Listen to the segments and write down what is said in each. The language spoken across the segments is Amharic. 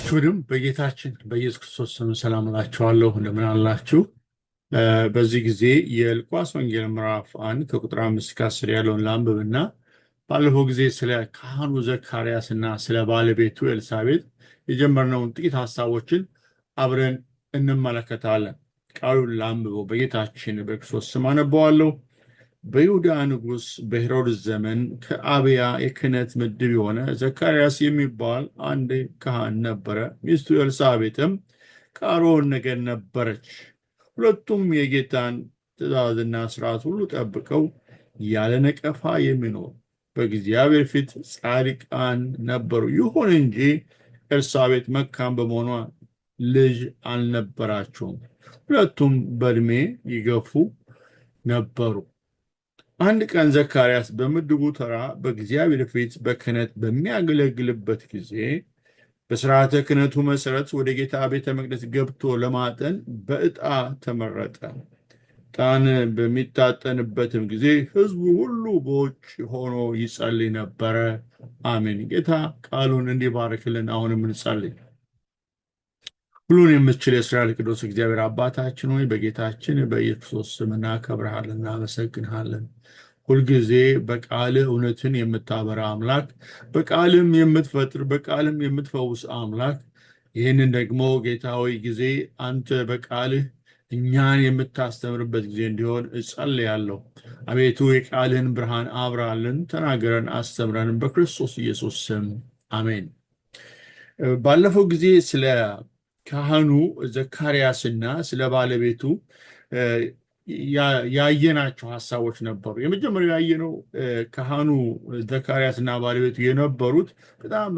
ሁላችሁንም በጌታችን በኢየሱስ ክርስቶስ ስም ሰላም እላችኋለሁ። እንደምን አላችሁ? በዚህ ጊዜ የሉቃስ ወንጌል ምዕራፍ 1 ከቁጥር 5 እስከ 10 ያለውን ላንብብና ባለፈው ጊዜ ስለ ካህኑ ዘካርያስ እና ስለ ባለቤቱ ኤልሳቤጥ የጀመርነውን ጥቂት ሀሳቦችን አብረን እንመለከታለን። ቃሉን ላንብበው። በጌታችን በክርስቶስ ስም አነበዋለሁ። በይሁዳ ንጉሥ በሄሮድስ ዘመን ከአብያ የክህነት ምድብ የሆነ ዘካርያስ የሚባል አንድ ካህን ነበረ። ሚስቱ ኤልሳቤጥም ከአሮን ነገድ ነበረች። ሁለቱም የጌታን ትእዛዝና ሥርዓት ሁሉ ጠብቀው ያለ ነቀፋ የሚኖሩ በእግዚአብሔር ፊት ጻድቃን ነበሩ። ይሁን እንጂ ኤልሳቤጥ መካን በመሆኗ ልጅ አልነበራቸውም። ሁለቱም በዕድሜ ይገፉ ነበሩ። አንድ ቀን ዘካርያስ በምድቡ ተራ በእግዚአብሔር ፊት በክህነት በሚያገለግልበት ጊዜ በሥርዓተ ክህነቱ መሠረት ወደ ጌታ ቤተ መቅደስ ገብቶ ለማጠን በዕጣ ተመረጠ። ዕጣን በሚታጠንበትም ጊዜ ሕዝቡ ሁሉ በውጭ ሆኖ ይጸልይ ነበረ። አሜን። ጌታ ቃሉን እንዲባርክልን አሁንም እንጸልይ። ሁሉን የምትችል የእስራኤል ቅዱስ እግዚአብሔር አባታችን ሆይ በጌታችን በኢየሱስ ስም እናከብርሃለን፣ እናመሰግንሃለን። ሁልጊዜ በቃልህ እውነትን የምታበራ አምላክ፣ በቃልም የምትፈጥር በቃልም የምትፈውስ አምላክ፣ ይህንን ደግሞ ጌታ ሆይ ጊዜ አንተ በቃልህ እኛን የምታስተምርበት ጊዜ እንዲሆን እጸልያለሁ። አቤቱ የቃልህን ብርሃን አብራልን፣ ተናገረን፣ አስተምረን፣ በክርስቶስ ኢየሱስ ስም አሜን። ባለፈው ጊዜ ስለ ካህኑ ዘካርያስና ስለ ባለቤቱ ያየናቸው ሀሳቦች ነበሩ። የመጀመሪያው ያየነው ካህኑ ዘካርያስና ባለቤቱ የነበሩት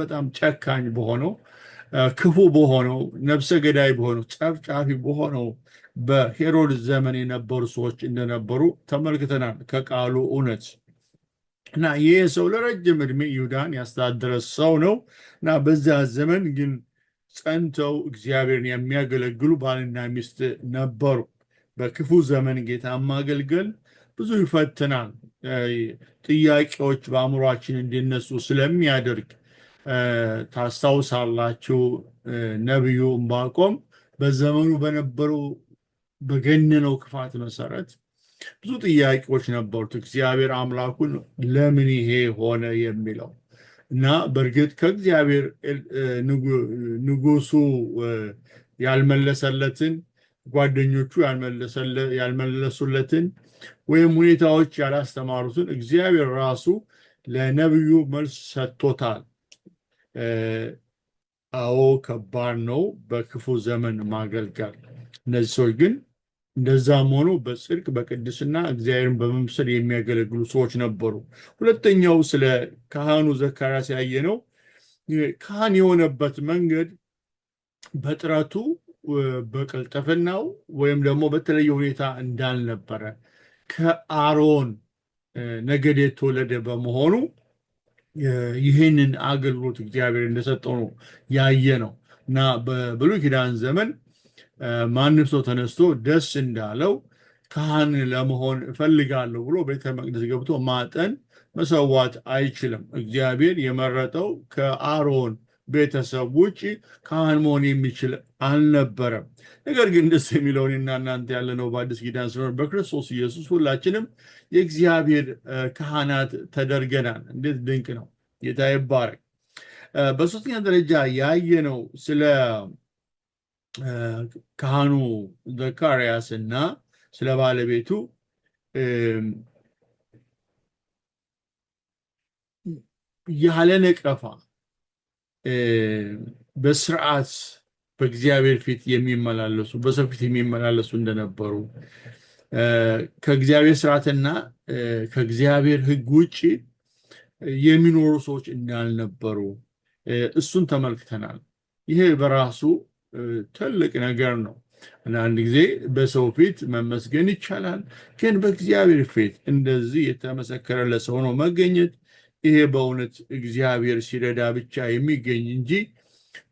በጣም ጨካኝ በሆነው ክፉ በሆነው ነፍሰ ገዳይ በሆነው ጨፍጫፊ በሆነው በሄሮድስ ዘመን የነበሩ ሰዎች እንደነበሩ ተመልክተናል ከቃሉ እውነት እና ይህ ሰው ለረጅም ዕድሜ ይሁዳን ያስተዳደረ ሰው ነው እና በዛ ዘመን ግን ጸንተው እግዚአብሔርን የሚያገለግሉ ባልና ሚስት ነበሩ። በክፉ ዘመን ጌታ ማገልገል ብዙ ይፈትናል። ጥያቄዎች በአእምሯችን እንዲነሱ ስለሚያደርግ ታስታውሳላችሁ፣ ነቢዩ ዕንባቆም በዘመኑ በነበሩ በገነነው ክፋት መሰረት ብዙ ጥያቄዎች ነበሩት። እግዚአብሔር አምላኩን ለምን ይሄ ሆነ የሚለው እና በእርግጥ ከእግዚአብሔር ንጉሱ ያልመለሰለትን ጓደኞቹ ያልመለሱለትን ወይም ሁኔታዎች ያላስተማሩትን እግዚአብሔር ራሱ ለነቢዩ መልስ ሰጥቶታል። አዎ ከባድ ነው በክፉ ዘመን ማገልገል። እነዚህ ሰዎች ግን እንደዛም ሆኖ በጽድቅ በቅድስና እግዚአብሔርን በመምሰል የሚያገለግሉ ሰዎች ነበሩ። ሁለተኛው ስለ ካህኑ ዘካርያስ ያየነው ካህን የሆነበት መንገድ በጥረቱ በቅልጥፍናው ወይም ደግሞ በተለየ ሁኔታ እንዳልነበረ ከአሮን ነገድ የተወለደ በመሆኑ ይህንን አገልግሎት እግዚአብሔር እንደሰጠው ነው ያየነው እና በብሉይ ኪዳን ዘመን ማንም ሰው ተነስቶ ደስ እንዳለው ካህን ለመሆን እፈልጋለሁ ብሎ ቤተ መቅደስ ገብቶ ማጠን መሰዋት አይችልም። እግዚአብሔር የመረጠው ከአሮን ቤተሰብ ውጭ ካህን መሆን የሚችል አልነበረም። ነገር ግን ደስ የሚለው እኔና እናንተ ያለነው በአዲስ ኪዳን ስለሆነ በክርስቶስ ኢየሱስ ሁላችንም የእግዚአብሔር ካህናት ተደርገናል። እንዴት ድንቅ ነው! ጌታ ይባረክ። በሶስተኛ ደረጃ ያየነው ስለ ካህኑ ዘካርያስ እና ስለ ባለቤቱ ያለ ነቀፋ በስርዓት በእግዚአብሔር ፊት የሚመላለሱ በሰው ፊት የሚመላለሱ እንደነበሩ ከእግዚአብሔር ስርዓትና ከእግዚአብሔር ሕግ ውጭ የሚኖሩ ሰዎች እንዳልነበሩ እሱን ተመልክተናል። ይሄ በራሱ ትልቅ ነገር ነው። አንድ ጊዜ በሰው ፊት መመስገን ይቻላል፣ ግን በእግዚአብሔር ፊት እንደዚህ የተመሰከረለት ሰው ሆኖ መገኘት ይሄ በእውነት እግዚአብሔር ሲረዳ ብቻ የሚገኝ እንጂ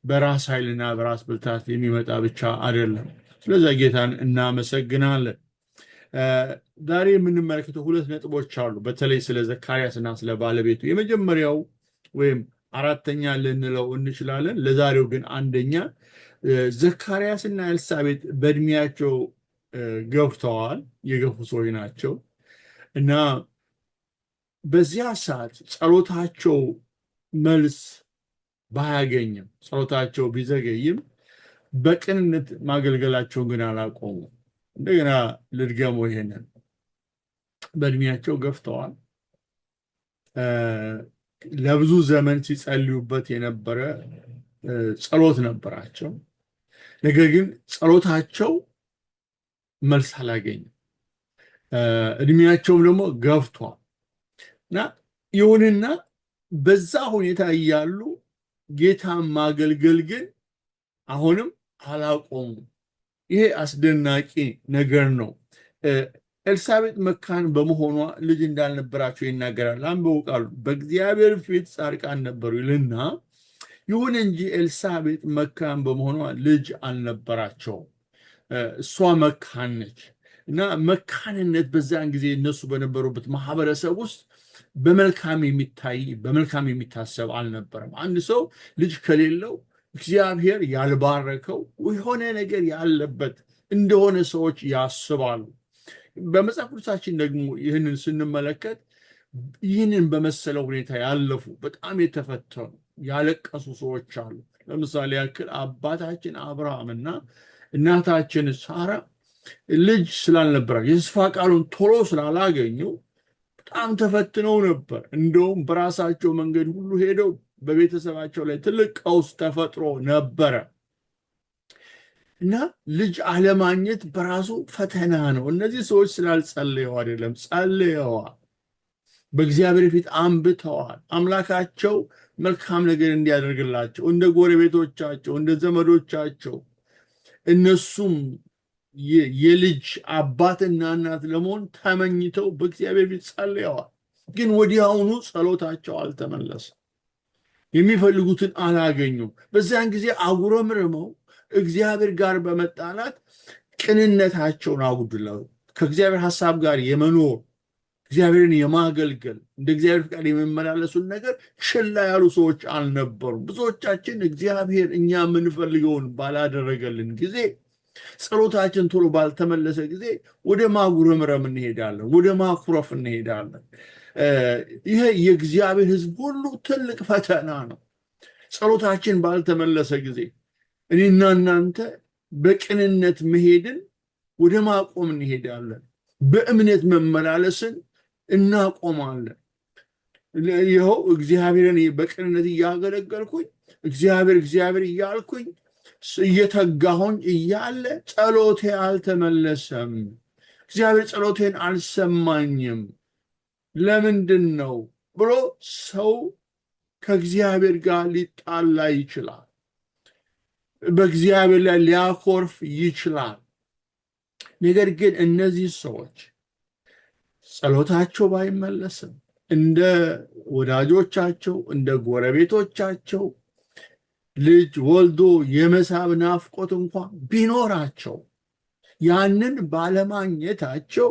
በራስ ኃይልና በራስ ብርታት የሚመጣ ብቻ አይደለም። ስለዚህ ጌታን እናመሰግናለን። ዛሬ የምንመለከተው ሁለት ነጥቦች አሉ፣ በተለይ ስለ ዘካርያስና ስለ ባለቤቱ። የመጀመሪያው ወይም አራተኛ ልንለው እንችላለን። ለዛሬው ግን አንደኛ ዘካርያስና ኤልሳቤጥ በእድሜያቸው ገፍተዋል፣ የገፉ ሰዎች ናቸው እና በዚያ ሰዓት ጸሎታቸው መልስ ባያገኝም ጸሎታቸው ቢዘገይም በቅንነት ማገልገላቸውን ግን አላቆሙ። እንደገና ልድገመው ይሄንን በእድሜያቸው ገፍተዋል። ለብዙ ዘመን ሲጸልዩበት የነበረ ጸሎት ነበራቸው። ነገር ግን ጸሎታቸው መልስ አላገኝም። እድሜያቸውም ደግሞ ገፍቷል እና ይሁንና በዛ ሁኔታ እያሉ ጌታን ማገልገል ግን አሁንም አላቆሙ። ይሄ አስደናቂ ነገር ነው። ኤልሳቤጥ መካን በመሆኗ ልጅ እንዳልነበራቸው ይናገራል። አንብበው ቃሉ በእግዚአብሔር ፊት ጻድቃን ነበሩ ይልና፣ ይሁን እንጂ ኤልሳቤጥ መካን በመሆኗ ልጅ አልነበራቸውም። እሷ መካን ነች እና መካንነት በዛን ጊዜ እነሱ በነበሩበት ማህበረሰብ ውስጥ በመልካም የሚታይ በመልካም የሚታሰብ አልነበረም። አንድ ሰው ልጅ ከሌለው እግዚአብሔር ያልባረከው የሆነ ነገር ያለበት እንደሆነ ሰዎች ያስባሉ። በመጽሐፍ ቅዱሳችን ደግሞ ይህንን ስንመለከት ይህንን በመሰለው ሁኔታ ያለፉ በጣም የተፈተኑ ያለቀሱ ሰዎች አሉ። ለምሳሌ ያክል አባታችን አብርሃምና እናታችን ሳራ ልጅ ስላልነበራቸው የተስፋ ቃሉን ቶሎ ስላላገኙ በጣም ተፈትነው ነበር። እንደውም በራሳቸው መንገድ ሁሉ ሄደው በቤተሰባቸው ላይ ትልቅ ቀውስ ተፈጥሮ ነበረ እና ልጅ አለማግኘት በራሱ ፈተና ነው። እነዚህ ሰዎች ስላልጸለዩ አይደለም፣ ጸልየዋል፣ በእግዚአብሔር ፊት አንብተዋል። አምላካቸው መልካም ነገር እንዲያደርግላቸው እንደ ጎረቤቶቻቸው እንደ ዘመዶቻቸው እነሱም የልጅ አባትና እናት ለመሆን ተመኝተው በእግዚአብሔር ፊት ጸልየዋል። ግን ወዲያውኑ ጸሎታቸው አልተመለሰም። የሚፈልጉትን አላገኙም። በዚያን ጊዜ አጉረምርመው እግዚአብሔር ጋር በመጣላት ቅንነታቸውን አጉድለው ከእግዚአብሔር ሐሳብ ጋር የመኖር እግዚአብሔርን የማገልገል እንደ እግዚአብሔር ፍቃድ የመመላለሱን ነገር ችላ ያሉ ሰዎች አልነበሩም። ብዙዎቻችን እግዚአብሔር እኛ የምንፈልገውን ባላደረገልን ጊዜ፣ ጸሎታችን ቶሎ ባልተመለሰ ጊዜ ወደ ማጉረምረም እንሄዳለን፣ ወደ ማኩረፍ እንሄዳለን። ይሄ የእግዚአብሔር ሕዝብ ሁሉ ትልቅ ፈተና ነው። ጸሎታችን ባልተመለሰ ጊዜ እኔና እናንተ በቅንነት መሄድን ወደ ማቆም እንሄዳለን። በእምነት መመላለስን እናቆማለን። ይኸው እግዚአብሔርን በቅንነት እያገለገልኩኝ እግዚአብሔር እያልኩኝ እየተጋሁኝ እያለ ጸሎቴ አልተመለሰም። እግዚአብሔር ጸሎቴን አልሰማኝም። ለምንድን ነው ብሎ ሰው ከእግዚአብሔር ጋር ሊጣላ ይችላል። በእግዚአብሔር ላይ ሊያኮርፍ ይችላል። ነገር ግን እነዚህ ሰዎች ጸሎታቸው ባይመለስም እንደ ወዳጆቻቸው እንደ ጎረቤቶቻቸው ልጅ ወልዶ የመሳብ ናፍቆት እንኳን ቢኖራቸው ያንን ባለማግኘታቸው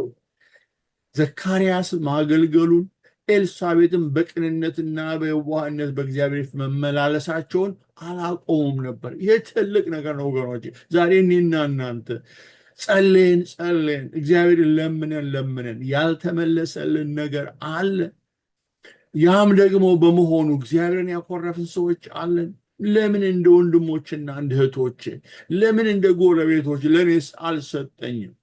ዘካርያስ ማገልገሉን ኤልሳቤጥም በቅንነትና በየዋህነት በእግዚአብሔር መመላለሳቸውን አላቆሙም ነበር። ይህ ትልቅ ነገር ነው ወገኖች። ዛሬ እኔና እናንተ ጸልየን እግዚአብሔርን ለምነን ያልተመለሰልን ነገር አለ። ያም ደግሞ በመሆኑ እግዚአብሔርን ያኮረፍን ሰዎች አለን። ለምን እንደ ወንድሞችና እንደ እህቶች፣ ለምን እንደ ጎረቤቶች ለእኔስ አልሰጠኝም?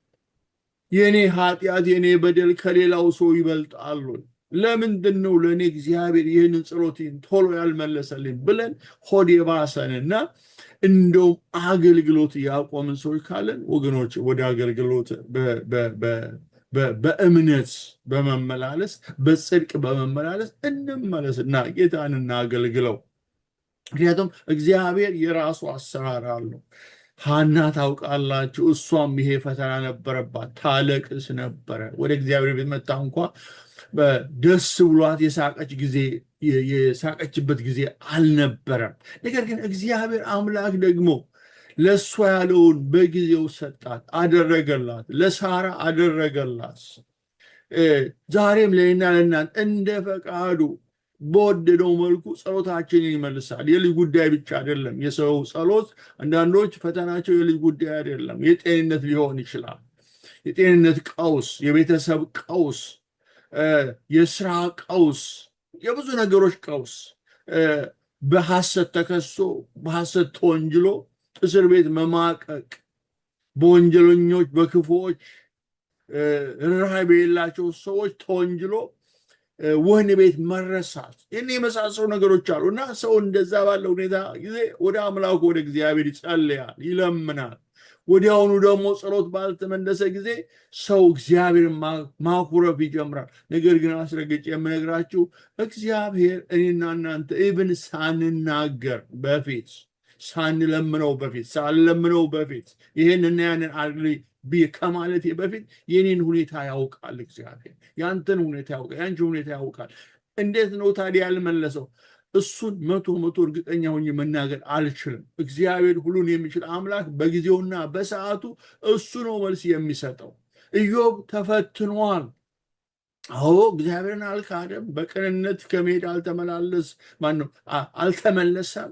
የእኔ ኃጢአት የእኔ በደል ከሌላው ሰው ይበልጣሉ። ለምንድን ነው ለእኔ እግዚአብሔር ይህንን ጸሎቴን ቶሎ ያልመለሰልኝ ብለን ሆድ የባሰንና እንደውም አገልግሎት ያቆምን ሰዎች ካለን ወገኖች ወደ አገልግሎት በእምነት በመመላለስ በጽድቅ በመመላለስ እንመለስና ጌታን እናገልግለው። ምክንያቱም እግዚአብሔር የራሱ አሰራር አለው። ሐና ታውቃላችሁ፣ እሷም ይሄ ፈተና ነበረባት፣ ታለቅስ ነበረ። ወደ እግዚአብሔር ቤት መጣ እንኳ ደስ ብሏት የሳቀችበት ጊዜ አልነበረም። ነገር ግን እግዚአብሔር አምላክ ደግሞ ለእሷ ያለውን በጊዜው ሰጣት፣ አደረገላት። ለሳራ አደረገላት። ዛሬም ለእኔና ለእናንተ እንደ ፈቃዱ በወደደው መልኩ ጸሎታችንን ይመልሳል። የልጅ ጉዳይ ብቻ አይደለም የሰው ጸሎት። አንዳንዶች ፈተናቸው የልጅ ጉዳይ አይደለም፣ የጤንነት ሊሆን ይችላል። የጤንነት ቀውስ፣ የቤተሰብ ቀውስ፣ የስራ ቀውስ፣ የብዙ ነገሮች ቀውስ፣ በሐሰት ተከሶ በሐሰት ተወንጅሎ እስር ቤት መማቀቅ፣ በወንጀለኞች በክፉዎች ርኅራኄ የሌላቸው ሰዎች ተወንጅሎ ወህኒ ቤት መረሳት፣ ይህን የመሳሰሉ ነገሮች አሉ እና ሰው እንደዛ ባለ ሁኔታ ጊዜ ወደ አምላኩ ወደ እግዚአብሔር ይጸልያል፣ ይለምናል። ወዲያውኑ ደግሞ ጸሎት ባልተመለሰ ጊዜ ሰው እግዚአብሔርን ማኩረፍ ይጀምራል። ነገር ግን አስረግጬ የምነግራችሁ እግዚአብሔር እኔና እናንተ ኢብን ሳንናገር በፊት ሳንለምነው በፊት ይህንና ያንን አድርግ ከማለቴ በፊት የኔን ሁኔታ ያውቃል። እግዚአብሔር ያንተን ሁኔታ ያውቃል፣ ያንቺን ሁኔታ ያውቃል። እንዴት ነው ታዲያ ያልመለሰው? እሱን መቶ እርግጠኛ ሆኜ መናገር አልችልም። እግዚአብሔር ሁሉን የሚችል አምላክ በጊዜውና በሰዓቱ እሱ ነው መልስ የሚሰጠው። ኢዮብ ተፈትኗል። አዎ እግዚአብሔርን አልካደም። በቅንነት ከመሄድ አልተመለሰም።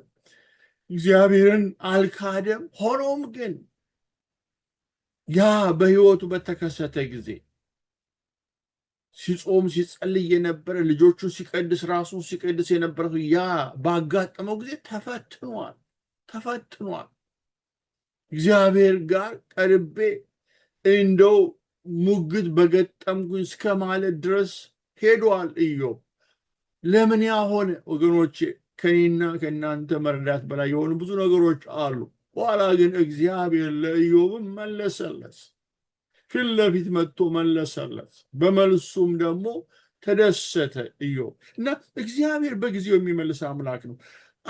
እግዚአብሔርን አልካደም። ሆኖም ግን ያ በህይወቱ በተከሰተ ጊዜ ሲጾም ሲጸልይ የነበረ ልጆቹን ሲቀድስ ራሱን ሲቀድስ የነበረ ያ ባጋጠመው ጊዜ ተፈትኗል። እግዚአብሔር ጋር ቀርቤ እንደው ሙግት በገጠምኩኝ እስከ ማለት ድረስ ሄዷል ኢዮብ። ለምን ያሆነ ወገኖቼ? ከኔና ከእናንተ መረዳት በላይ የሆኑ ብዙ ነገሮች አሉ። በኋላ ግን እግዚአብሔር ለኢዮብም መለሰለት፣ ፊት ለፊት መጥቶ መለሰለት። በመልሱም ደግሞ ተደሰተ ኢዮብ እና እግዚአብሔር በጊዜው የሚመልስ አምላክ ነው።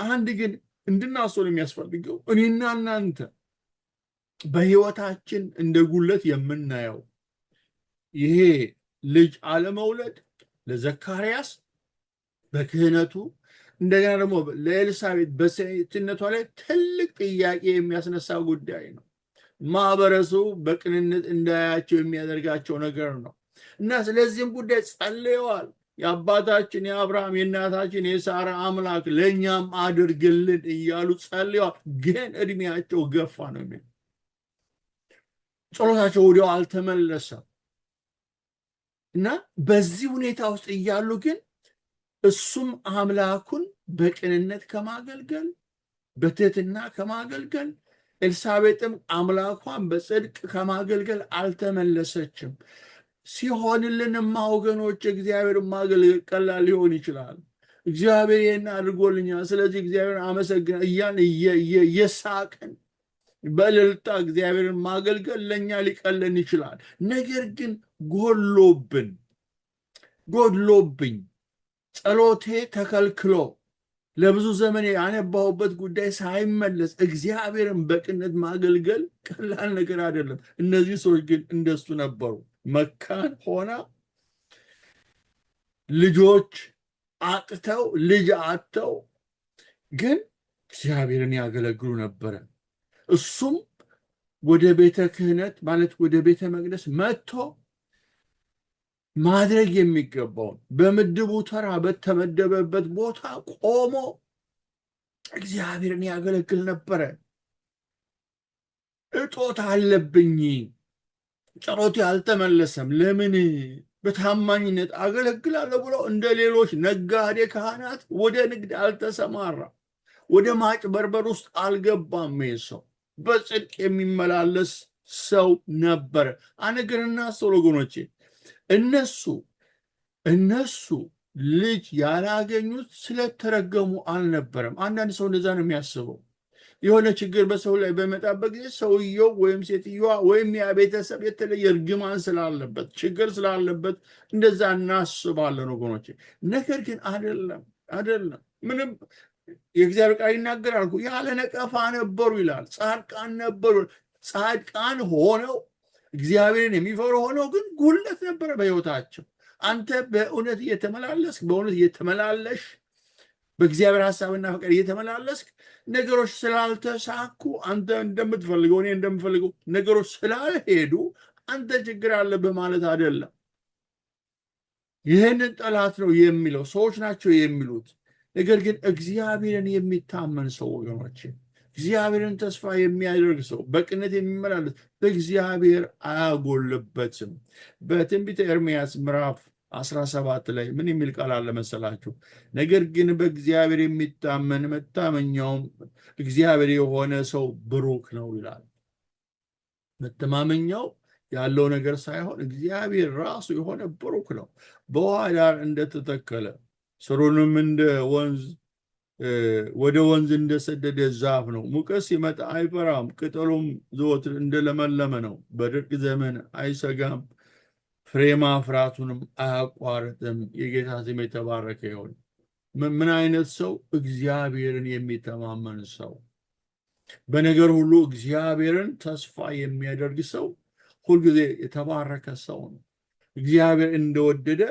አንድ ግን እንድናስተውል የሚያስፈልገው እኔና እናንተ በህይወታችን እንደ ጉለት የምናየው ይሄ ልጅ አለመውለድ ለዘካርያስ በክህነቱ እንደገና ደግሞ ለኤልሳቤጥ በሴትነቷ ላይ ትልቅ ጥያቄ የሚያስነሳ ጉዳይ ነው። ማህበረሰቡ በቅንነት እንዳያቸው የሚያደርጋቸው ነገር ነው እና ስለዚህም ጉዳይ ጸልየዋል። የአባታችን የአብርሃም የእናታችን የሳራ አምላክ ለእኛም አድርግልን እያሉ ጸልየዋል። ግን እድሜያቸው ገፋ ነው የሚል ጸሎታቸው ወዲያው አልተመለሰም እና በዚህ ሁኔታ ውስጥ እያሉ ግን እሱም አምላኩን በቅንነት ከማገልገል በትህትና ከማገልገል ኤልሳቤጥም አምላኳን በጽድቅ ከማገልገል አልተመለሰችም። ሲሆንልንማ ወገኖች እግዚአብሔር ማገልገል ቀላል ሊሆን ይችላል። እግዚአብሔር ይህን አድርጎልኛል፣ ስለዚህ እግዚአብሔር አመሰግናለሁ እያልን እየሳቅን በእልልታ እግዚአብሔርን ማገልገል ለእኛ ሊቀለን ይችላል። ነገር ግን ጎድሎብኝ ጸሎቴ ተከልክሎ ለብዙ ዘመን ያነባሁበት ጉዳይ ሳይመለስ እግዚአብሔርን በቅንነት ማገልገል ቀላል ነገር አይደለም። እነዚህ ሰዎች ግን እንደሱ ነበሩ። መካን ሆና ልጆች አጥተው ልጅ አጥተው ግን እግዚአብሔርን ያገለግሉ ነበረ። እሱም ወደ ቤተ ክህነት ማለት ወደ ቤተ መቅደስ መጥቶ ማድረግ የሚገባውን በምድቡ ተራ በተመደበበት ቦታ ቆሞ እግዚአብሔርን ያገለግል ነበረ። እጦት አለብኝ፣ ጸሎቴ አልተመለሰም፣ ለምን በታማኝነት አገለግላለሁ ብሎ እንደ ሌሎች ነጋዴ ካህናት ወደ ንግድ አልተሰማራ፣ ወደ ማጭበርበር ውስጥ አልገባም። ሰው በጽድቅ የሚመላለስ ሰው ነበረ። አነገርና ሰው ወገኖቼ እነሱ ልጅ ያላገኙት ስለተረገሙ አልነበረም። አንዳንድ ሰው እንደዛ ነው የሚያስበው። የሆነ ችግር በሰው ላይ በመጣበት ጊዜ ሰውየው ወይም ሴትዮዋ ወይም ያ ቤተሰብ የተለየ እርግማን ስላለበት ችግር ስላለበት እንደዛ እናስባለን ወገኖቼ። ነገር ግን አይደለም። ምንም የእግዚአብሔር ቃል ይናገራል። ያለ ነቀፋ ነበሩ ይላል። ጻድቃን ነበሩ። ጻድቃን ሆነው እግዚአብሔርን የሚፈሩ ሆነው ግን ጉድለት ነበረ በሕይወታቸው። አንተ በእውነት እየተመላለሽ በእግዚአብሔር ሐሳብና ፈቃድ እየተመላለስክ ነገሮች ስላልተሳኩ አንተ እንደምትፈልገው እኔ እንደምፈልገው ነገሮች ስላልሄዱ አንተ ችግር አለብህ ማለት አይደለም። ይህንን ጠላት ነው የሚለው ሰዎች ናቸው የሚሉት። ነገር ግን እግዚአብሔርን የሚታመን ሰው ወገኖች፣ እግዚአብሔርን ተስፋ የሚያደርግ ሰው በቅነት የሚመላለስ በእግዚአብሔር አያጎልበትም። በትንቢተ ኤርምያስ ምዕራፍ 17 ላይ ምን የሚል ቃል አለ መሰላችሁ? ነገር ግን በእግዚአብሔር የሚታመን መታመኛውም እግዚአብሔር የሆነ ሰው ብሩክ ነው ይላል። መተማመኛው ያለው ነገር ሳይሆን እግዚአብሔር ራሱ የሆነ ብሩክ ነው። በውሃ ዳር እንደተተከለ ስሩንም እንደ ወንዝ ወደ ወንዝ እንደሰደደ ዛፍ ነው። ሙቀት ሲመጣ አይፈራም፣ ቅጠሉም ዘወትር እንደለመለመ ነው። በድርቅ ዘመን አይሰጋም፣ ፍሬ ማፍራቱንም አያቋርጥም። የጌታ ስም የተባረከ ይሁን። ምን አይነት ሰው? እግዚአብሔርን የሚተማመን ሰው፣ በነገር ሁሉ እግዚአብሔርን ተስፋ የሚያደርግ ሰው ሁልጊዜ የተባረከ ሰው ነው። እግዚአብሔር እንደወደደ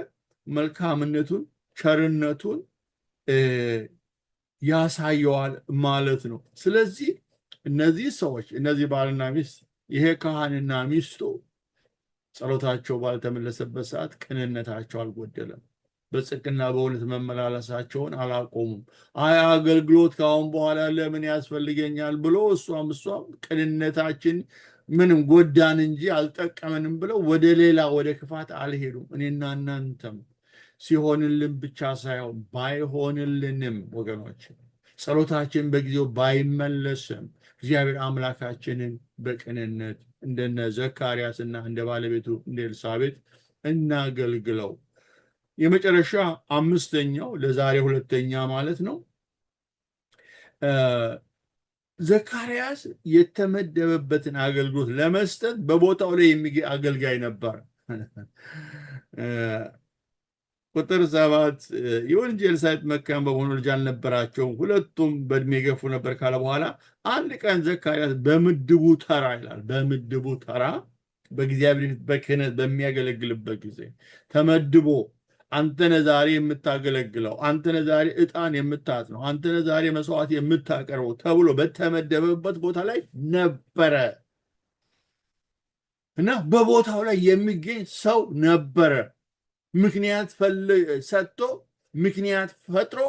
መልካምነቱን ቸርነቱን ያሳየዋል ማለት ነው። ስለዚህ እነዚህ ሰዎች እነዚህ ባልና ሚስት ይሄ ካህንና ሚስቱ ጸሎታቸው ባልተመለሰበት ሰዓት ቅንነታቸው አልጎደለም። በጽድቅና በእውነት መመላለሳቸውን አላቆሙም። አይ አገልግሎት ካሁን በኋላ ለምን ያስፈልገኛል ብሎ እሷም ቅንነታችን ምንም ጎዳን እንጂ አልጠቀመንም ብለው ወደ ሌላ ወደ ክፋት አልሄዱም። እኔና እናንተም ሲሆንልን ብቻ ሳይሆን ባይሆንልንም ወገኖች ጸሎታችን በጊዜው ባይመለስም እግዚአብሔር አምላካችንን በቅንነት እንደነ ዘካርያስና እንደ ባለቤቱ እንደ ኤልሳቤጥ እናገልግለው። የመጨረሻ አምስተኛው ለዛሬ ሁለተኛ ማለት ነው። ዘካርያስ የተመደበበትን አገልግሎት ለመስጠት በቦታው ላይ የሚገኝ አገልጋይ ነበር። ቁጥር 7 ይሁን እንጂ ኤልሳቤጥ መካን በመሆኑ ልጅ አልነበራቸውም፣ ሁለቱም በእድሜ የገፉ ነበር ካለ በኋላ አንድ ቀን ዘካርያስ በምድቡ ተራ ይላል፣ በምድቡ ተራ በእግዚአብሔር በክህነት በሚያገለግልበት ጊዜ ተመድቦ አንተነ ዛሬ የምታገለግለው፣ አንተነ ዛሬ ዕጣን የምታጥነው፣ አንተነ ዛሬ መስዋዕት የምታቀርበው ተብሎ በተመደበበት ቦታ ላይ ነበረ እና በቦታው ላይ የሚገኝ ሰው ነበረ። ምክንያት ሰጥቶ ምክንያት ፈጥሮ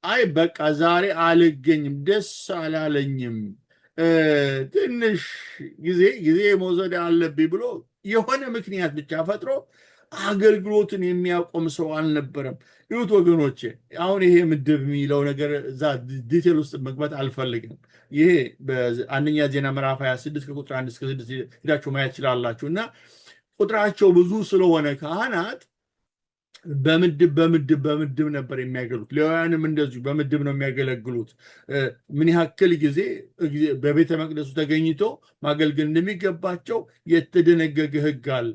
አይ በቃ ዛሬ አልገኝም፣ ደስ አላለኝም፣ ትንሽ ጊዜ መውሰድ አለብኝ ብሎ የሆነ ምክንያት ብቻ ፈጥሮ አገልግሎትን የሚያቆም ሰው አልነበረም። ይሁት ወገኖቼ፣ አሁን ይሄ ምድብ የሚለው ነገር እዛ ዲቴል ውስጥ መግባት አልፈልግም። ይሄ በአንደኛ ዜና ምዕራፍ 26 ከቁጥር 1 እስከ 6 ሄዳችሁ ማየት ትችላላችሁ። እና ቁጥራቸው ብዙ ስለሆነ ካህናት በምድብ ነበር የሚያገለግሉት። ሌዋውያንም እንደዚሁ በምድብ ነው የሚያገለግሉት። ምን ያክል ጊዜ በቤተ መቅደሱ ተገኝቶ ማገልገል እንደሚገባቸው የተደነገገ ሕግ አለ።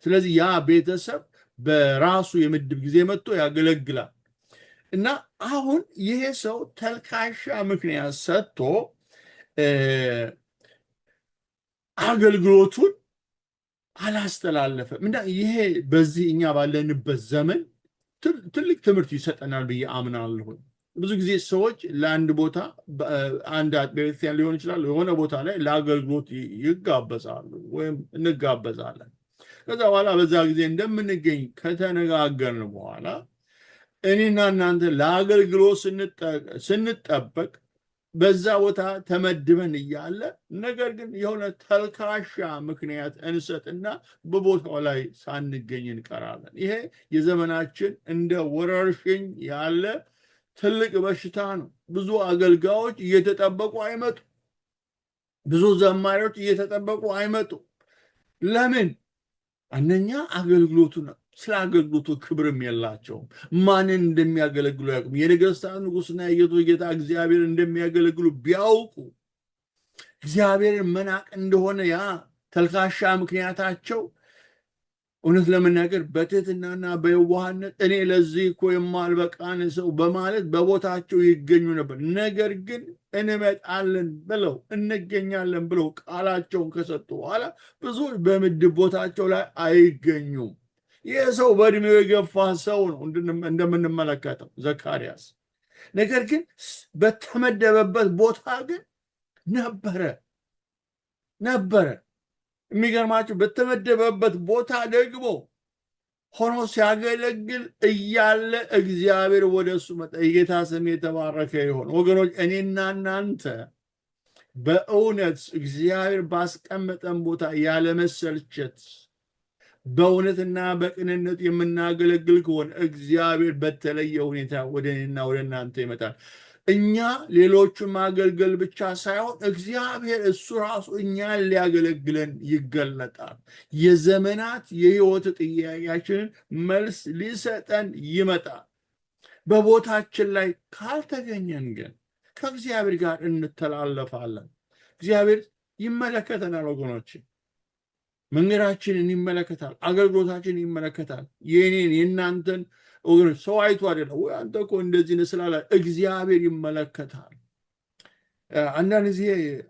ስለዚህ ያ ቤተሰብ በራሱ የምድብ ጊዜ መጥቶ ያገለግላል። እና አሁን ይሄ ሰው ተልካሻ ምክንያት ሰጥቶ አገልግሎቱን አላስተላለፈም። እና ይሄ በዚህ እኛ ባለንበት ዘመን ትልቅ ትምህርት ይሰጠናል ብዬ አምናለሁ። ብዙ ጊዜ ሰዎች ለአንድ ቦታ አንድ ቤተክርስቲያን ሊሆን ይችላል፣ የሆነ ቦታ ላይ ለአገልግሎት ይጋበዛሉ ወይም እንጋበዛለን። ከዛ በኋላ በዛ ጊዜ እንደምንገኝ ከተነጋገርን በኋላ እኔና እናንተ ለአገልግሎት ስንጠበቅ በዛ ቦታ ተመድበን እያለ ነገር ግን የሆነ ተልካሻ ምክንያት እንሰጥና በቦታው ላይ ሳንገኝ እንቀራለን። ይሄ የዘመናችን እንደ ወረርሽኝ ያለ ትልቅ በሽታ ነው። ብዙ አገልጋዮች እየተጠበቁ አይመጡ፣ ብዙ ዘማሪዎች እየተጠበቁ አይመጡ። ለምን? አንደኛ አገልግሎቱ ነው። ስለ አገልግሎቱ ክብርም የላቸውም። ማንን እንደሚያገለግሉ ያውቁም። የነገስታት ንጉሥና የጌቶች ጌታ እግዚአብሔር እንደሚያገለግሉ ቢያውቁ እግዚአብሔርን መናቅ እንደሆነ ያ ተልካሻ ምክንያታቸው እውነት ለመናገር በትህትናና በየዋህነት እኔ ለዚህ እኮ የማልበቃን ሰው በማለት በቦታቸው ይገኙ ነበር። ነገር ግን እንመጣለን ብለው እንገኛለን ብለው ቃላቸውን ከሰጡ በኋላ ብዙዎች በምድብ ቦታቸው ላይ አይገኙም። ይህ ሰው በእድሜው የገፋ ሰው ነው እንደምንመለከተው ዘካርያስ። ነገር ግን በተመደበበት ቦታ ግን ነበረ። የሚገርማችሁ በተመደበበት ቦታ ደግሞ ሆኖ ሲያገለግል እያለ እግዚአብሔር ወደሱ መጣ። የጌታ ስም የተባረከ ይሆን። ወገኖች እኔና እናንተ በእውነት እግዚአብሔር ባስቀመጠን ቦታ ያለመሰልቸት በእውነትና በቅንነት የምናገለግል ከሆነ እግዚአብሔር በተለየ ሁኔታ ወደ እኔና ወደ እናንተ ይመጣል። እኛ ሌሎቹን ማገልገል ብቻ ሳይሆን እግዚአብሔር እሱ ራሱ እኛን ሊያገለግለን ይገለጣል። የዘመናት የህይወት ጥያቄያችንን መልስ ሊሰጠን ይመጣል። በቦታችን ላይ ካልተገኘን ግን ከእግዚአብሔር ጋር እንተላለፋለን። እግዚአብሔር ይመለከተናል ወገኖች፣ መንገዳችንን ይመለከታል፣ አገልግሎታችንን ይመለከታል። የኔን የእናንተን ወገኖች ሰው አይቶ አይደለም ወይ አንተ እኮ እንደዚህ ነህ ስላለ እግዚአብሔር ይመለከታል። አንዳንድ ጊዜ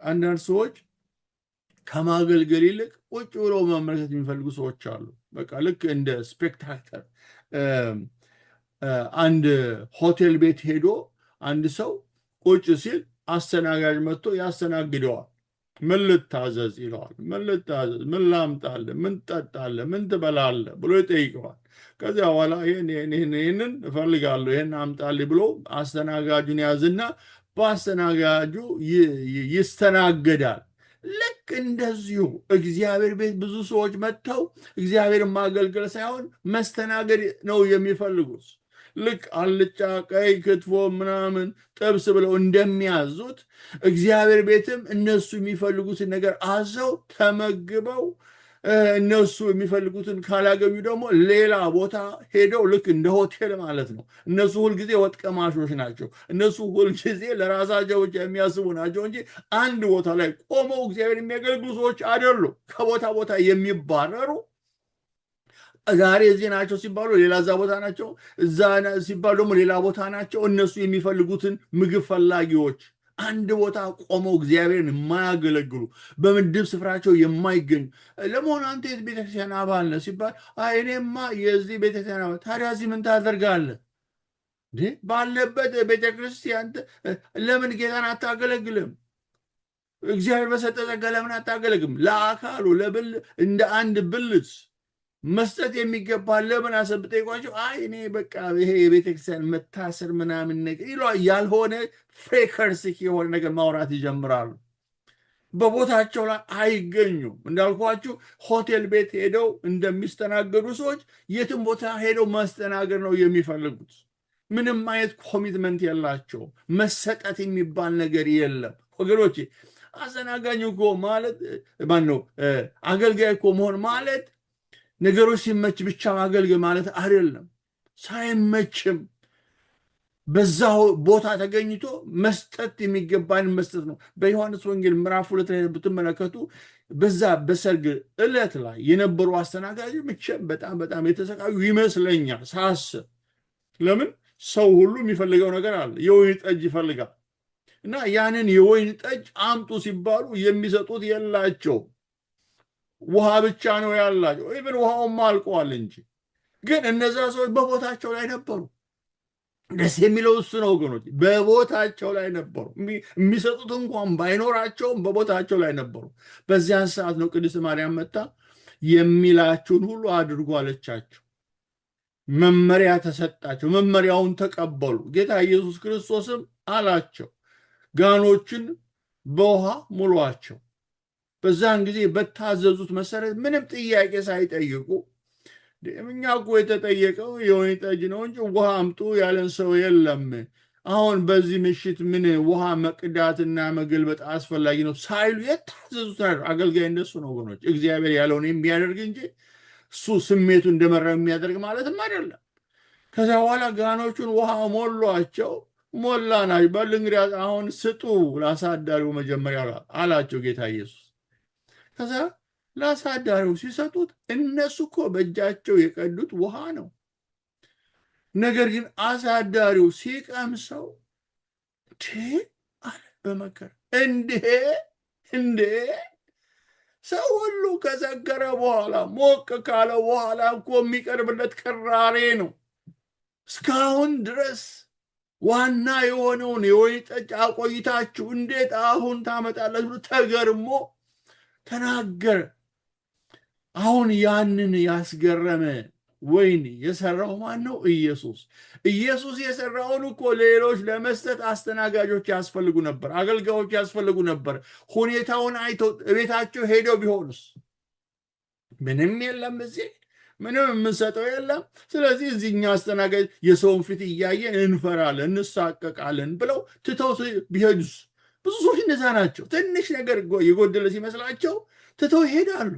አንዳንድ ሰዎች ከማገልገል ይልቅ ቁጭ ብለው መመልከት የሚፈልጉ ሰዎች አሉ። በቃ ልክ እንደ ስፔክታክተር አንድ ሆቴል ቤት ሄዶ አንድ ሰው ቁጭ ሲል አስተናጋጅ መጥቶ ያስተናግደዋል። ምን ልታዘዝ ይለዋል። ምን ልታዘዝ፣ ምን ላምጣልህ፣ ምን ትጠጣለህ፣ ምን ትበላለህ ብሎ ይጠይቀዋል። ከዚያ በኋላ ይህንን እፈልጋለሁ ይህን አምጣልህ ብሎ አስተናጋጁን ያዝና በአስተናጋጁ ይስተናገዳል። ልክ እንደዚሁ እግዚአብሔር ቤት ብዙ ሰዎች መጥተው እግዚአብሔርን ማገልገል ሳይሆን መስተናገድ ነው የሚፈልጉት። ልክ አልጫ፣ ቀይ ክትፎ ምናምን ጥብስ ብለው እንደሚያዙት እግዚአብሔር ቤትም እነሱ የሚፈልጉትን ነገር አዘው ተመግበው እነሱ የሚፈልጉትን ካላገኙ ደግሞ ሌላ ቦታ ሄደው ልክ እንደ ሆቴል ማለት ነው። እነሱ ሁልጊዜ ወጥ ቀማሾች ናቸው። እነሱ ሁልጊዜ ለራሳቸው ብቻ የሚያስቡ ናቸው እንጂ አንድ ቦታ ላይ ቆመው እግዚአብሔር የሚያገለግሉ ሰዎች አይደሉም። ከቦታ ቦታ የሚባረሩ ዛሬ እዚህ ናቸው ሲባሉ ሌላ እዛ ቦታ ናቸው፣ እዛ ሲባሉ ደግሞ ሌላ ቦታ ናቸው። እነሱ የሚፈልጉትን ምግብ ፈላጊዎች፣ አንድ ቦታ ቆመው እግዚአብሔርን የማያገለግሉ በምድብ ስፍራቸው የማይገኙ። ለመሆኑ አንተ የት ቤተክርስቲያን አባል ነህ ሲባል እኔማ የዚህ ቤተክርስቲያን አባል። ታዲያ እዚህ ምን ታደርጋለህ? ባለበት ቤተክርስቲያን ለምን ጌታን አታገለግልም? እግዚአብሔር በሰጠ ጸጋ ለምን አታገለግልም? ለአካሉ እንደ አንድ ብልት መስጠት የሚገባ ለምን አሰብ ጠይቋቸው፣ እኔ በቃ ይሄ የቤተክርስቲያን መታሰር ምናምን ነገር ይሏል። ያልሆነ ፍሬከርስክ የሆነ ነገር ማውራት ይጀምራሉ። በቦታቸው ላይ አይገኙም። እንዳልኳችሁ ሆቴል ቤት ሄደው እንደሚስተናገዱ ሰዎች የትም ቦታ ሄደው ማስተናገድ ነው የሚፈልጉት። ምንም አይነት ኮሚትመንት የላቸውም። መሰጠት የሚባል ነገር የለም ወገኖቼ። አስተናጋኝ እኮ ማለት ማነው? አገልጋይ እኮ መሆን ማለት ነገሮች ሲመች ብቻ ማገልገል ማለት አይደለም። ሳይመችም በዛው ቦታ ተገኝቶ መስጠት የሚገባን መስጠት ነው። በዮሐንስ ወንጌል ምዕራፍ 2 ላይ ብትመለከቱ በዛ በሰርግ ዕለት ላይ የነበሩ አስተናጋጆች መቼም በጣም በጣም የተሰቃዩ ይመስለኛል ሳስብ። ለምን ሰው ሁሉ የሚፈልገው ነገር አለ። የወይን ጠጅ ይፈልጋል እና ያንን የወይን ጠጅ አምጡ ሲባሉ የሚሰጡት የላቸው፣ ውሃ ብቻ ነው ያላቸው። ኢቭን ውሃውም አልቀዋል እንጂ ግን እነዛ ሰዎች በቦታቸው ላይ ነበሩ። ደስ የሚለው እሱ ነው ወገኖች፣ በቦታቸው ላይ ነበሩ። የሚሰጡት እንኳን ባይኖራቸውም በቦታቸው ላይ ነበሩ። በዚያን ሰዓት ነው ቅድስት ማርያም መጣ የሚላችሁን ሁሉ አድርጉ አለቻቸው። መመሪያ ተሰጣቸው። መመሪያውን ተቀበሉ። ጌታ ኢየሱስ ክርስቶስም አላቸው ጋኖችን በውሃ ሙሏቸው። በዛን ጊዜ በታዘዙት መሰረት ምንም ጥያቄ ሳይጠይቁ፣ እኛ እኮ የተጠየቀው የወይን ጠጅ ነው እንጂ ውሃ አምጡ ያለን ሰው የለም፣ አሁን በዚህ ምሽት ምን ውሃ መቅዳትና መገልበጥ አስፈላጊ ነው ሳይሉ የታዘዙት አገልጋይ እንደሱ ነው ወገኖች። እግዚአብሔር ያለውን የሚያደርግ እንጂ እሱ ስሜቱ እንደመራው የሚያደርግ ማለትም አይደለም። ከዚያ በኋላ ጋኖቹን ውሃ ሞሏቸው። ሞላናቸው። በል እንግዲህ አሁን ስጡ ለአሳዳሪው መጀመሪያ አላቸው ጌታ ኢየሱስ። ከዛ ለአሳዳሪው ሲሰጡት እነሱ እኮ በእጃቸው የቀዱት ውሃ ነው። ነገር ግን አሳዳሪው ሲቀምሰው አለ በመከራ እንዴ ሰው ሁሉ ከሰከረ በኋላ ሞቅ ካለ በኋላ እኮ የሚቀርብለት ቅራሬ ነው። እስካሁን ድረስ ዋና የሆነውን የወይን ጠጅ አቆይታችሁ እንዴት አሁን ታመጣላችሁ ብሎ ተገርሞ ተናገረ። አሁን ያንን ያስገረመ ወይኔ የሰራው ማን ነው? ኢየሱስ። ኢየሱስ የሰራውን እኮ ሌሎች ለመስጠት አስተናጋጆች ያስፈልጉ ነበር፣ አገልጋዮች ያስፈልጉ ነበር። ሁኔታውን አይተው ቤታቸው ሄደው ቢሆኑስ? ምንም የለም፣ እዚህ ምንም የምንሰጠው የለም። ስለዚህ እዚህኛ አስተናጋጅ የሰውን ፊት እያየን እንፈራለን፣ እንሳቀቃለን ብለው ትተው ቢሄዱስ? ብዙ ሰዎች እነዛ ናቸው። ትንሽ ነገር የጎደለ ሲመስላቸው ትተው ይሄዳሉ።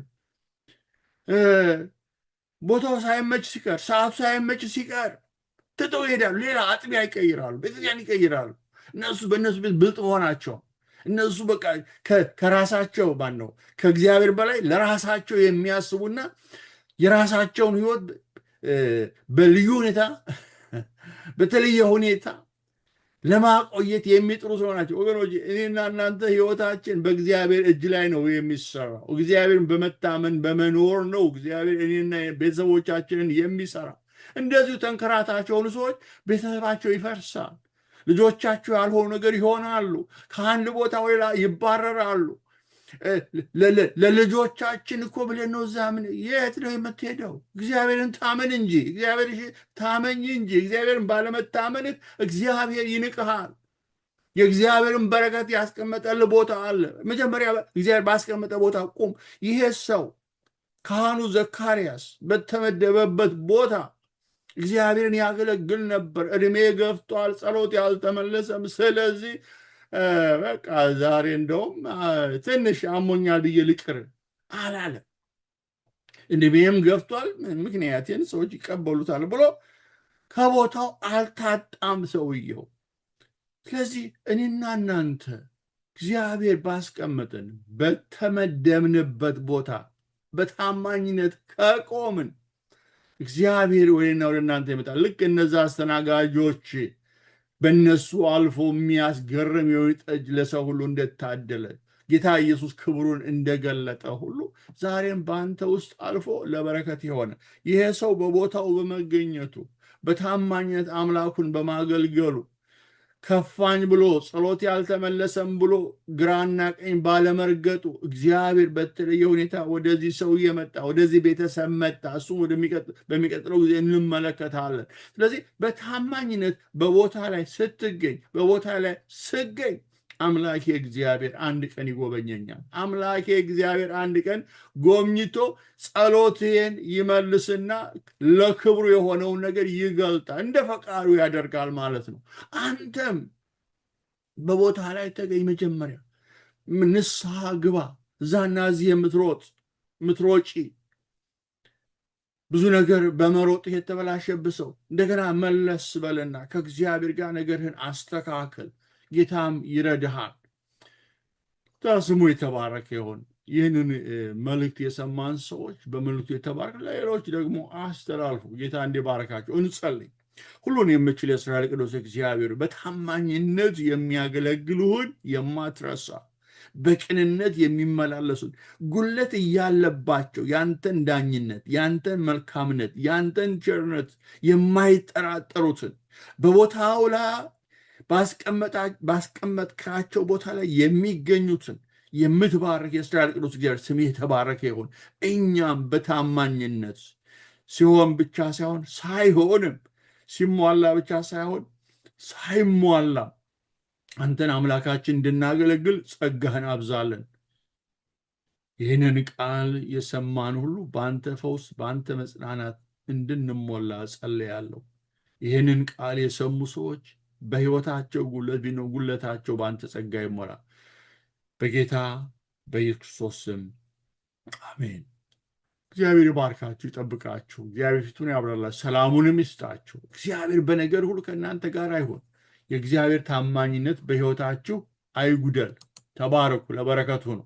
ቦታው ሳይመች ሲቀር፣ ሰዓቱ ሳይመች ሲቀር ትተው ይሄዳሉ። ሌላ አጥቢያ ይቀይራሉ፣ ቤተክርስቲያን ይቀይራሉ። በእነሱ ቤት ብልጥ መሆናቸው እነሱ በቃ ከራሳቸው ማን ነው ከእግዚአብሔር በላይ ለራሳቸው የሚያስቡና የራሳቸውን ሕይወት በልዩ ሁኔታ በተለየ ሁኔታ ለማቆየት የሚጥሩ ሰው ናቸው። ወገኖች እኔና እናንተ ሕይወታችን በእግዚአብሔር እጅ ላይ ነው የሚሰራው። እግዚአብሔርን በመታመን በመኖር ነው እግዚአብሔር እኔና ቤተሰቦቻችንን የሚሰራ። እንደዚሁ ተንከራታች የሆኑ ሰዎች ቤተሰባቸው ይፈርሳል። ልጆቻቸው ያልሆኑ ነገር ይሆናሉ። ከአንድ ቦታ ወደ ሌላ ይባረራሉ። ለልጆቻችን እኮ ብለን ነው እዛ የት ነው የምትሄደው? እግዚአብሔርን ታመን እንጂ እግዚአብሔር ታመኝ እንጂ እግዚአብሔርን ባለመታመንህ እግዚአብሔር ይንቅሃል። የእግዚአብሔርን በረከት ያስቀመጠልህ ቦታ አለ። መጀመሪያ እግዚአብሔር ባስቀመጠ ቦታ ቁም። ይሄ ሰው ካህኑ ዘካርያስ በተመደበበት ቦታ እግዚአብሔርን ያገለግል ነበር። እድሜ ገፍቷል፣ ጸሎት ያልተመለሰም። ስለዚህ በቃ ዛሬ እንደውም ትንሽ አሞኛል ብዬ ልቅር አላለም። እድሜም ገፍቷል፣ ምክንያቴን ሰዎች ይቀበሉታል ብሎ ከቦታው አልታጣም ሰውየው። ስለዚህ እኔና እናንተ እግዚአብሔር ባስቀመጠን በተመደብንበት ቦታ በታማኝነት ከቆምን እግዚአብሔር ወደና ወደ እናንተ ይመጣል። ልክ እነዛ አስተናጋጆች በእነሱ አልፎ የሚያስገርም የወይን ጠጅ ለሰው ሁሉ እንደታደለ ጌታ ኢየሱስ ክብሩን እንደገለጠ ሁሉ ዛሬም በአንተ ውስጥ አልፎ ለበረከት የሆነ ይሄ ሰው በቦታው በመገኘቱ በታማኝነት አምላኩን በማገልገሉ ከፋኝ ብሎ ጸሎት ያልተመለሰም ብሎ ግራና ቀኝ ባለመርገጡ እግዚአብሔር በተለየ ሁኔታ ወደዚህ ሰው እየመጣ ወደዚህ ቤተሰብ መጣ። እሱ በሚቀጥለው ጊዜ እንመለከታለን። ስለዚህ በታማኝነት በቦታ ላይ ስገኝ አምላኬ እግዚአብሔር አንድ ቀን ይጎበኘኛል። አምላኬ እግዚአብሔር አንድ ቀን ጎብኝቶ ጸሎቴን ይመልስና ለክብሩ የሆነውን ነገር ይገልጣል፣ እንደ ፈቃዱ ያደርጋል ማለት ነው። አንተም በቦታ ላይ ተገኝ። መጀመሪያ ንስሐ ግባ። እዛና እዚህ የምትሮጪ ብዙ ነገር በመሮጥ የተበላሸብህ ሰው እንደገና መለስ በልና ከእግዚአብሔር ጋር ነገርህን አስተካከል። ጌታም ይረዳሃል። ስሙ የተባረከ ይሁን። ይህንን መልእክት የሰማን ሰዎች በመልእክቱ የተባረክ፣ ለሌሎች ደግሞ አስተላልፉ። ጌታ እንዲባረካቸው እንጸልይ። ሁሉን የምችል የእስራኤል ቅዱስ እግዚአብሔር በታማኝነት የሚያገለግሉህን የማትረሳ በቅንነት የሚመላለሱት ጉለት እያለባቸው ያንተን ዳኝነት፣ ያንተን መልካምነት፣ ያንተን ቸርነት የማይጠራጠሩትን በቦታው ላይ ባስቀመጥካቸው ቦታ ላይ የሚገኙትን የምትባረክ የእስራኤል ቅዱስ እግዚአብሔር ስምህ የተባረከ ይሁን። እኛም በታማኝነት ሲሆን ብቻ ሳይሆን ሳይሆንም ሲሟላ ብቻ ሳይሆን ሳይሟላ አንተን አምላካችን እንድናገለግል ጸጋህን አብዛለን። ይህንን ቃል የሰማን ሁሉ በአንተ ፈውስ፣ በአንተ መጽናናት እንድንሞላ ጸልያለሁ። ይህንን ቃል የሰሙ ሰዎች በሕይወታቸው ጉለት ቢኖር ጉለታቸው በአንተ ጸጋ ይሞላ። በጌታ በኢየሱስ ክርስቶስ ስም አሜን። እግዚአብሔር ይባርካችሁ፣ ይጠብቃችሁ። እግዚአብሔር ፊቱን ያብራላችሁ፣ ሰላሙንም ይስጣችሁ። እግዚአብሔር በነገር ሁሉ ከእናንተ ጋር አይሆን። የእግዚአብሔር ታማኝነት በሕይወታችሁ አይጉደል። ተባረኩ። ለበረከቱ ነው።